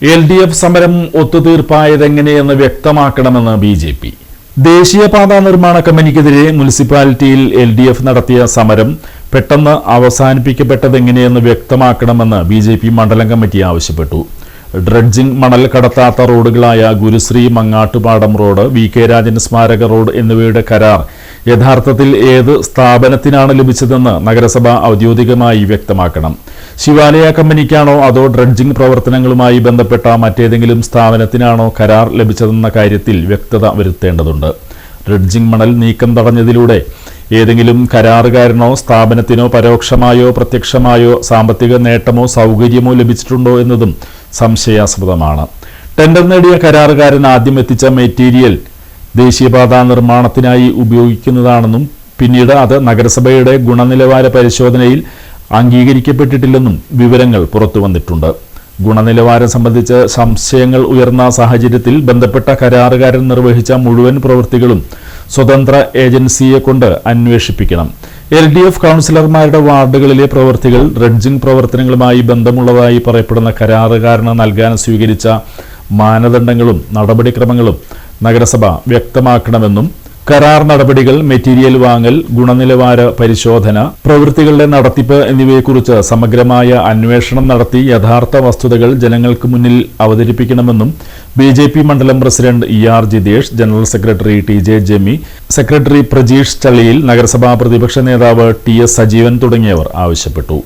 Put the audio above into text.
LDF സമരം ഒത്തുതീർപ്പായതെങ്ങനെയെന്ന് വ്യക്തമാക്കണമെന്ന് BJP. ദേശീയപാതാ നിർമ്മാണ കമ്പനിക്കെതിരെ മുനിസിപ്പാലിറ്റിയിൽ LDF നടത്തിയ സമരം പെട്ടെന്ന് അവസാനിപ്പിക്കപ്പെട്ടതെങ്ങനെയെന്ന് വ്യക്തമാക്കണമെന്ന് BJP മണ്ഡലം കമ്മിറ്റി ആവശ്യപ്പെട്ടു. ഡ്രഡ്ജിംഗ് മണൽ കടത്താത്ത റോഡുകളായ ഗുരുശ്രീ മങ്ങാട്ടുപാടം റോഡ്, VK രാജൻ സ്മാരക റോഡ് എന്നിവയുടെ കരാർ യഥാർത്ഥത്തിൽ ഏത് സ്ഥാപനത്തിനാണ് ലഭിച്ചതെന്ന് നഗരസഭ ഔദ്യോഗികമായി വ്യക്തമാക്കണം. ശിവാലയ കമ്പനിക്കാണോ അതോ ഡ്രഡ്ജിംഗ് പ്രവർത്തനങ്ങളുമായി ബന്ധപ്പെട്ട മറ്റേതെങ്കിലും സ്ഥാപനത്തിനാണോ കരാർ ലഭിച്ചതെന്ന കാര്യത്തിൽ വ്യക്തത വരുത്തേണ്ടതുണ്ട്. ഡ്രഡ്ജിംഗ് മണൽ നീക്കം തടഞ്ഞതിലൂടെ ഏതെങ്കിലും കരാറുകാരനോ സ്ഥാപനത്തിനോ പരോക്ഷമായോ പ്രത്യക്ഷമായോ സാമ്പത്തിക നേട്ടമോ സൗകര്യമോ ലഭിച്ചിട്ടുണ്ടോ എന്നതും സംശയാസ്പദമാണ്. ടെൻഡർ നേടിയ കരാറുകാരൻ ആദ്യം എത്തിച്ച മെറ്റീരിയൽ ദേശീയപാതാ നിർമ്മാണത്തിനായി ഉപയോഗിക്കുന്നതാണെന്നും പിന്നീട് അത് നഗരസഭയുടെ ഗുണനിലവാര പരിശോധനയിൽ അംഗീകരിക്കപ്പെട്ടിട്ടില്ലെന്നും വിവരങ്ങൾ പുറത്തുവന്നിട്ടുണ്ട്. ഗുണനിലവാരം സംബന്ധിച്ച് സംശയങ്ങൾ ഉയർന്ന സാഹചര്യത്തിൽ ബന്ധപ്പെട്ട കരാറുകാരൻ നിർവഹിച്ച മുഴുവൻ പ്രവൃത്തികളും സ്വതന്ത്ര ഏജൻസിയെ കൊണ്ട് അന്വേഷിപ്പിക്കണം. LDF കൗൺസിലർമാരുടെ വാർഡുകളിലെ പ്രവൃത്തികൾ ഡ്രഡ്ജിംഗ് പ്രവർത്തനങ്ങളുമായി ബന്ധമുള്ളതായി പറയപ്പെടുന്ന കരാറുകാരന് നൽകാൻ സ്വീകരിച്ച മാനദണ്ഡങ്ങളും നടപടിക്രമങ്ങളും നഗരസഭ വ്യക്തമാക്കണമെന്നും കരാർ നടപടികൾ, മെറ്റീരിയൽ വാങ്ങൽ, ഗുണനിലവാര പരിശോധന, പ്രവൃത്തികളുടെ നടത്തിപ്പ് എന്നിവയെക്കുറിച്ച് സമഗ്രമായ അന്വേഷണം നടത്തി യഥാർത്ഥ വസ്തുതകൾ ജനങ്ങൾക്ക് മുന്നിൽ അവതരിപ്പിക്കണമെന്നും BJP മണ്ഡലം president ER Jithesh, general secretary TJ Jemi, secretary Prajeesh Challiyil, നഗരസഭാ പ്രതിപക്ഷ നേതാവ് TS സജീവൻ തുടങ്ങിയവർ ആവശ്യപ്പെട്ടു.